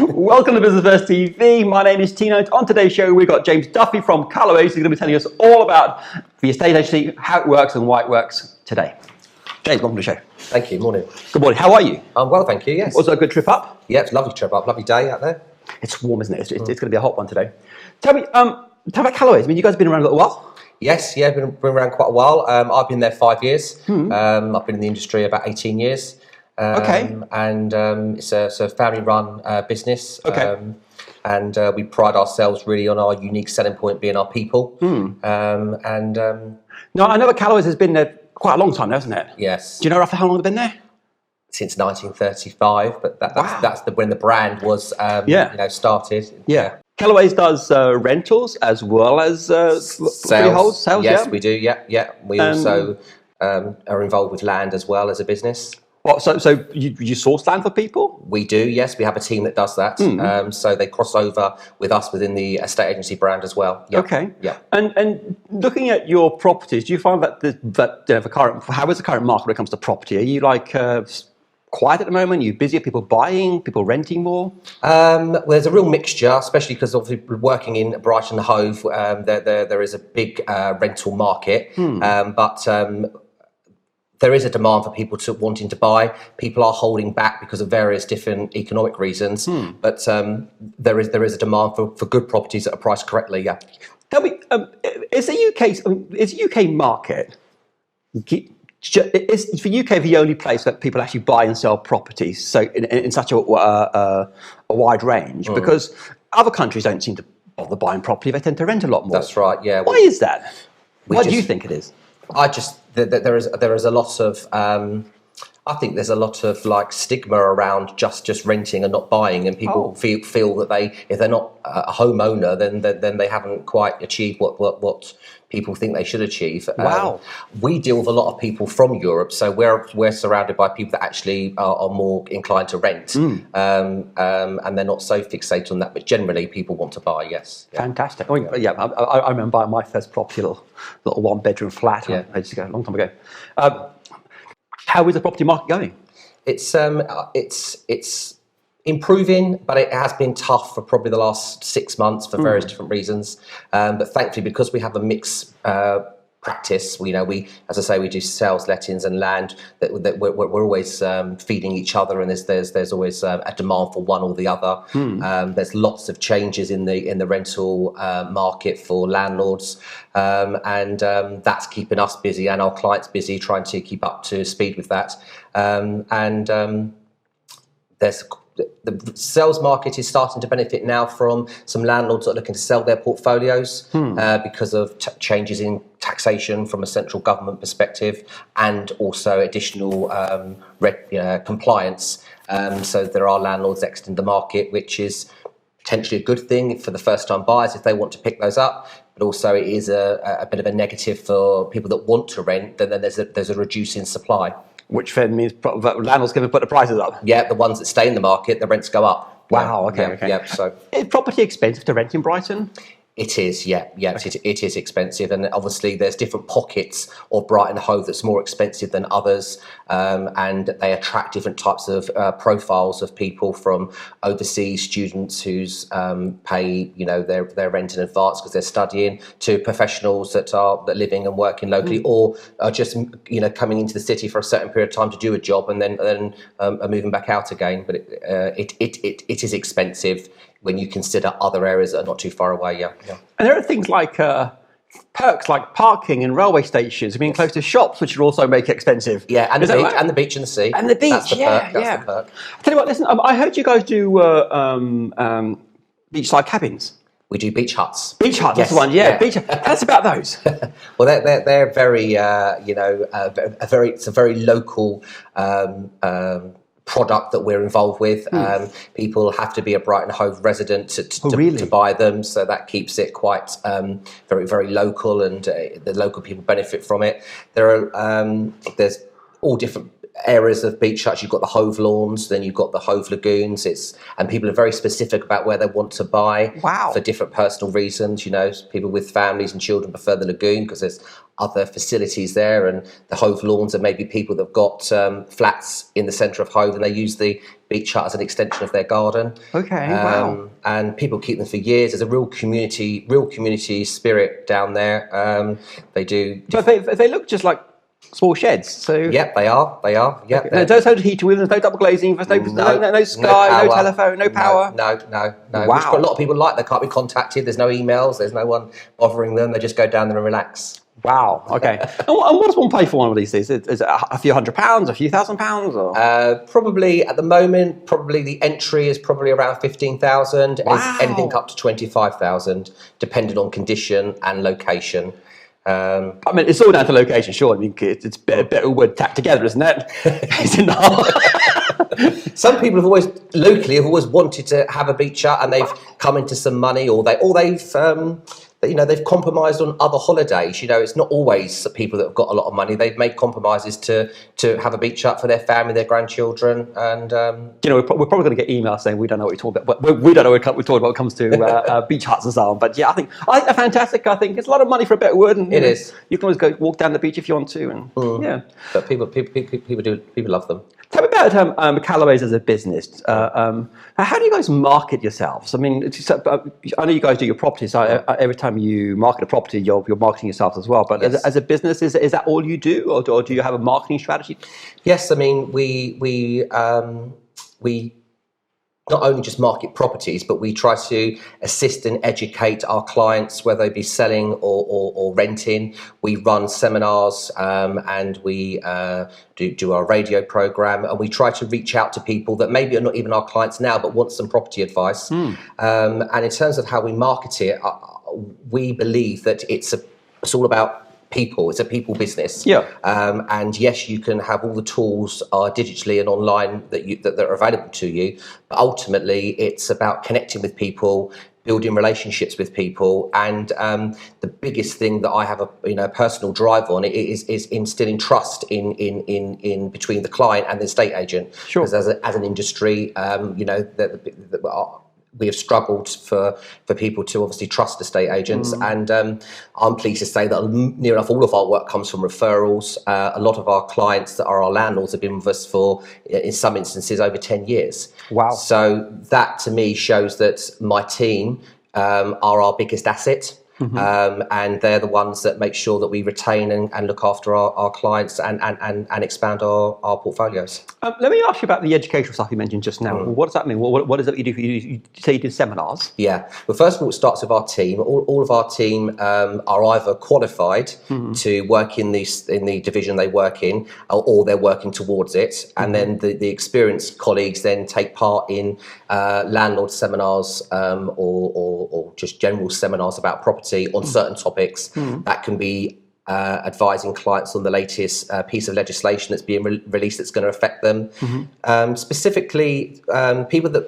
Welcome to Business First TV. My name is Tino. On today's show, we've got James Duffy from Callaways. He's going to be telling us all about the estate agency, how it works and why it works today. James, welcome to the show. Thank you. Morning. Good morning. How are you? I'm well, thank you. Yes. Was it a good trip up? Yeah, it's a lovely trip up. Lovely day out there. It's warm, isn't it? It's going to be a hot one today. Tell me about Callaways. I mean, you guys have been around a little while. Yes, yeah, been around quite a while. I've been there 5 years. I've been in the industry about 18 years. And it's a family-run business. And we pride ourselves really on our unique selling point being our people. Now, I know that Callaways has been there quite a long time now, hasn't it? Yes. Do you know roughly how long they've been there? Since 1935, but that's when the brand was started. Yeah. Callaways does rentals as well as freehold sales. Yes, we do. Yeah. We also are involved with land as well as a business. What, so you source land for people? We do, yes. We have a team that does that. So they cross over with us within the estate agency brand as well. Yep. Okay. Yeah. And looking at your properties, do you find that how is the current market when it comes to property? Are you quiet at the moment? Are you busy? Are people buying? People renting more? Well, there's a real mixture, especially because obviously working in Brighton Hove, there is a big rental market, but there is a demand for people wanting to buy. People are holding back because of various different economic reasons, but there is a demand for good properties that are priced correctly. Yeah. Tell me, is the UK market? Is for UK the only place that people actually buy and sell properties? So in such a wide range, because other countries don't seem to bother buying property; they tend to rent a lot more. That's right. Yeah. Why is that? Why do you think it is? There is a lot of I think there's a lot of stigma around just renting and not buying, and people feel that if they're not a homeowner, then they haven't quite achieved what people think they should achieve. Wow. We deal with a lot of people from Europe, so we're surrounded by people that actually are more inclined to rent, and they're not so fixated on that. But generally, people want to buy. Yes. Yeah. Fantastic. I remember buying my first property, little one-bedroom flat ages ago, a long time ago. How is the property market going? It's improving, but it has been tough for probably the last 6 months for various different reasons. But thankfully, because we have a mixed practice, we, as I say, we do sales, lettings, and land. That we're always feeding each other, and there's always a demand for one or the other. There's lots of changes in the rental market for landlords, and that's keeping us busy and our clients busy, trying to keep up to speed with that. The sales market is starting to benefit now from some landlords that are looking to sell their portfolios because of changes in taxation from a central government perspective, and also additional compliance. So there are landlords exiting the market, which is potentially a good thing for the first-time buyers if they want to pick those up. But also it is a bit of a negative for people that want to rent. Then there's a reduce in supply. Which then means landlords going to put the prices up. Yeah, the ones that stay in the market, the rents go up. Wow. Okay. Yeah. So, is property expensive to rent in Brighton? It is, yeah. It is expensive, and obviously there's different pockets of Brighton Hove that's more expensive than others, and they attract different types of profiles of people, from overseas students who's pay their rent in advance because they're studying, to professionals that are living and working locally, or are just coming into the city for a certain period of time to do a job and then are moving back out again. But it is expensive when you consider other areas that are not too far away, yeah. And there are things like perks like parking and railway stations, being close to shops, which would also make it expensive. Yeah, and the beach and the sea. And the beach, That's the perk. That's the perk. I tell you what, listen, I heard you guys do beachside cabins. We do beach huts. Beach huts, yes. That's the one, yeah. Beach. Tell us about those. Well, they're very, it's a very local product that we're involved with. People have to be a Brighton Hove resident to buy them, so that keeps it quite very, very local, and the local people benefit from it. There's all different areas of beach huts. You've got the Hove Lawns, then you've got the Hove Lagoons. And people are very specific about where they want to buy. Wow. For different personal reasons. People with families and children prefer the lagoon because there's other facilities there, and the Hove Lawns are maybe people that've got flats in the centre of Hove, and they use the beach hut as an extension of their garden. Okay, wow. And people keep them for years. There's a real community spirit down there. They do. But they look just like small sheds. So Yep, they are. Yep. okay. There's no heating with them. There's no double glazing. There's no sky, no telephone, no power. No. Wow. Which a lot of people like. They can't be contacted. There's no emails. There's no one bothering them. They just go down there and relax. Wow. Okay. And what does one pay for one of these things? Is it a few £100, a few £1,000s, or? Probably at the moment, the entry is probably around 15,000. Wow. Anything up to 25,000, depending on condition and location. I mean, it's all down to location, sure. I mean, it's a bit of wood tacked together, isn't it? It's not. Some people have always wanted to have a beach hut, and they've come into some money, or they've compromised on other holidays. It's not always people that have got a lot of money. They've made compromises to have a beach hut for their family, their grandchildren, and we're probably going to get emails saying we don't know what we're talking about. We don't know what we're talking about when it comes to beach huts and so on. But yeah, I think they're fantastic. I think it's a lot of money for a bit of wood, and it is. You can always walk down the beach if you want to, and yeah. But people love them. Tell me about Callaways as a business. How do you guys market yourselves? I mean, I know you guys do your properties. So every time you market a property, you're marketing yourselves as well. But yes. as a business, is that all you do, or do you have a marketing strategy? Yes, I mean we not only just market properties, but we try to assist and educate our clients, whether they be selling or renting. We run seminars, and we do our radio program, and we try to reach out to people that maybe are not even our clients now, but want some property advice. And in terms of how we market it, we believe that it's all about people. It's a people business. Yeah. And yes, you can have all the tools digitally and online that are available to you, but ultimately it's about connecting with people, building relationships with people, and the biggest thing that I have a personal drive on is instilling trust in between the client and the estate agent. Sure. Because as an industry, we have struggled for people to obviously trust estate agents, and I'm pleased to say that near enough all of our work comes from referrals. A lot of our clients that are our landlords have been with us for, in some instances, over 10 years. Wow. So that to me shows that my team are our biggest asset. And they're the ones that make sure that we retain and look after our clients and expand our portfolios. Let me ask you about the educational stuff you mentioned just now. What does that mean? What is it you do? You say you do seminars? Yeah. Well, first of all, it starts with our team. All of our team are either qualified to work in the division they work in, or they're working towards it. And then the experienced colleagues then take part in landlord seminars or just general seminars about property on certain topics. That can be advising clients on the latest piece of legislation that's being released that's going to affect them. Specifically, people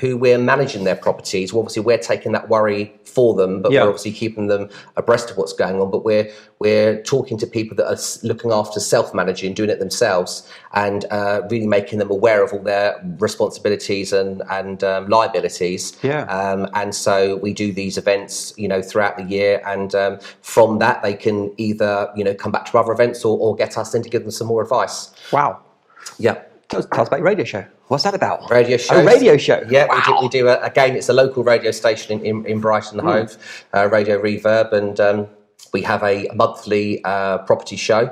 who we're managing their properties, well, obviously we're taking that worry for them, but we're obviously keeping them abreast of what's going on. But we're talking to people that are looking after self-managing, doing it themselves, and really making them aware of all their responsibilities and liabilities. And so we do these events, throughout the year, and from that they can either come back to other events or get us in to give them some more advice. Wow. Yeah. Tell us about your radio show. What's that about? Radio show. A radio show. Yeah, wow. we do again. It's a local radio station in Brighton Hove, Radio Reverb, and we have a monthly property show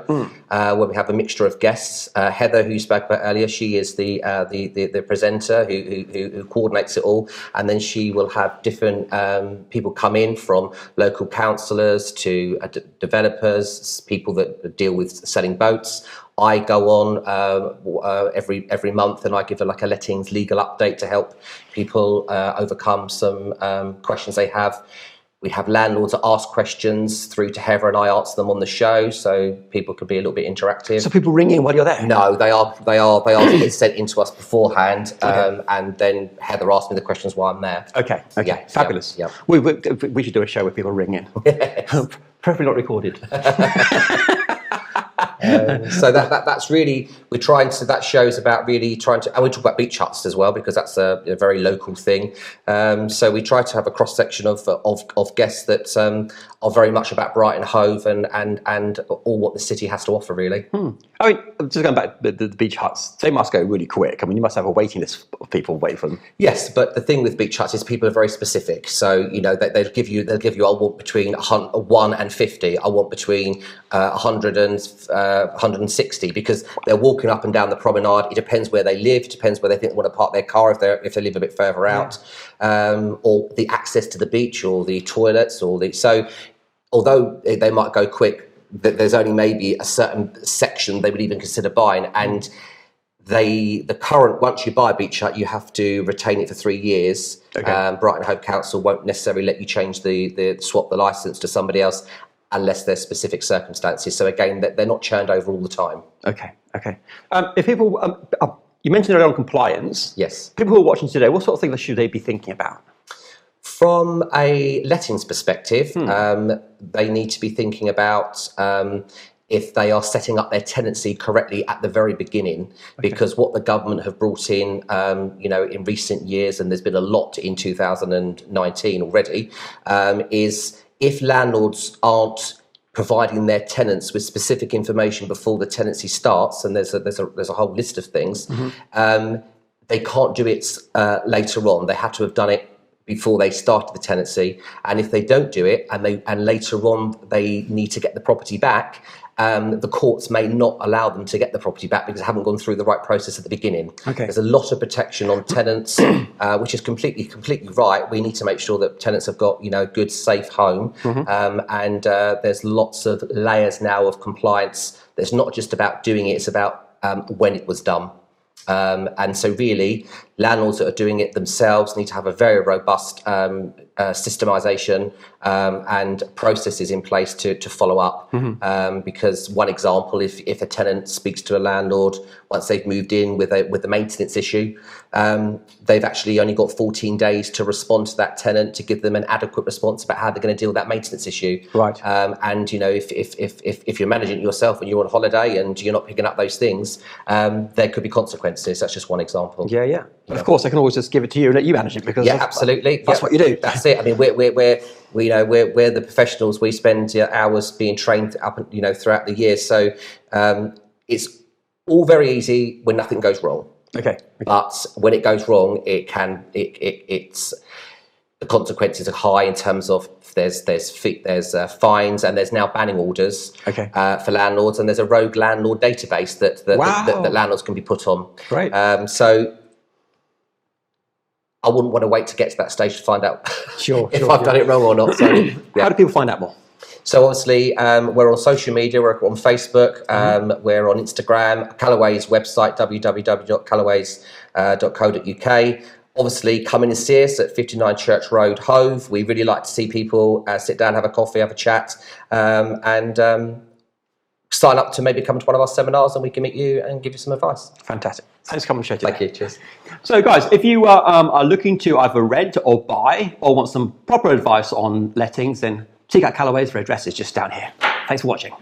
where we have a mixture of guests. Heather, who you spoke about earlier, she is the presenter who coordinates it all, and then she will have different people come in, from local councillors to developers, people that deal with selling boats. I go on every month, and I give a lettings legal update to help people overcome some questions they have. We have landlords that ask questions through to Heather, and I answer them on the show, so people can be a little bit interactive. So people ring in while you're there? No, they are get sent into us beforehand, and then Heather asks me the questions while I'm there. Okay. Yeah, Fabulous. Yeah. We should do a show where people ring in. Preferably not recorded. So that's really, we're trying to, that shows about really trying to, and we talk about beach huts as well, because that's a very local thing. So we try to have a cross section of guests that are very much about Brighton Hove and all what the city has to offer, really. I mean, just going back to the beach huts, they must go really quick. I mean, you must have a waiting list of people waiting for them. Yes, but the thing with beach huts is people are very specific. So, you know, they'll give you, I want between 1 and 50. I want between 100 and 160, because they're walking up and down the promenade. It depends where they live. It depends where they think they want to park their car if they live a bit further out, or the access to the beach, or the toilets, so although they might go quick, there's only maybe a certain section they would even consider buying, and the current, once you buy a beach hut, you have to retain it for 3 years. Brighton Hove Council won't necessarily let you change the swap the license to somebody else unless there's specific circumstances. So again, they're not churned over all the time. Okay. If people, you mentioned earlier on compliance. Yes. People who are watching today, what sort of things should they be thinking about? From a lettings perspective, they need to be thinking about if they are setting up their tenancy correctly at the very beginning, because what the government have brought in, in recent years, and there's been a lot in 2019 already, is if landlords aren't providing their tenants with specific information before the tenancy starts, and there's a whole list of things, they can't do it later on. They have to have done it before they started the tenancy, and if they don't do it, and later on they need to get the property back, the courts may not allow them to get the property back because they haven't gone through the right process at the beginning. There's a lot of protection on tenants, which is completely right. We need to make sure that tenants have got a good, safe home, and there's lots of layers now of compliance. It's not just about doing it; it's about when it was done. And so really, landlords that are doing it themselves need to have a very robust systemization and processes in place to follow up. Because one example, if a tenant speaks to a landlord once they've moved in with a maintenance issue, they've actually only got 14 days to respond to that tenant, to give them an adequate response about how they're going to deal with that maintenance issue. And if you're managing it yourself and you're on holiday and you're not picking up those things, there could be consequences. That's just one example. Yeah. And of course, they can always just give it to you and let you manage it, because absolutely, that's what you do. That's it. I mean, we're the professionals. We spend hours being trained up, throughout the year. So it's all very easy when nothing goes wrong. But when it goes wrong, it's the consequences are high in terms of there's fines, and there's now banning orders for landlords, and there's a rogue landlord database that landlords can be put on. So I wouldn't want to wait to get to that stage to find out if I've done it wrong or not. So, How do people find out more? So obviously, we're on social media. We're on Facebook. We're on Instagram. Callaways website, www.callaways.co.uk. Obviously, come in and see us at 59 Church Road, Hove. We really like to see people sit down, have a coffee, have a chat, and sign up to maybe come to one of our seminars, and we can meet you and give you some advice. Fantastic. Thanks for coming and sharing today. Thank you. Cheers. So, guys, if you are looking to either rent or buy, or want some proper advice on lettings, then check out Callaways. Their address is just down here. Thanks for watching.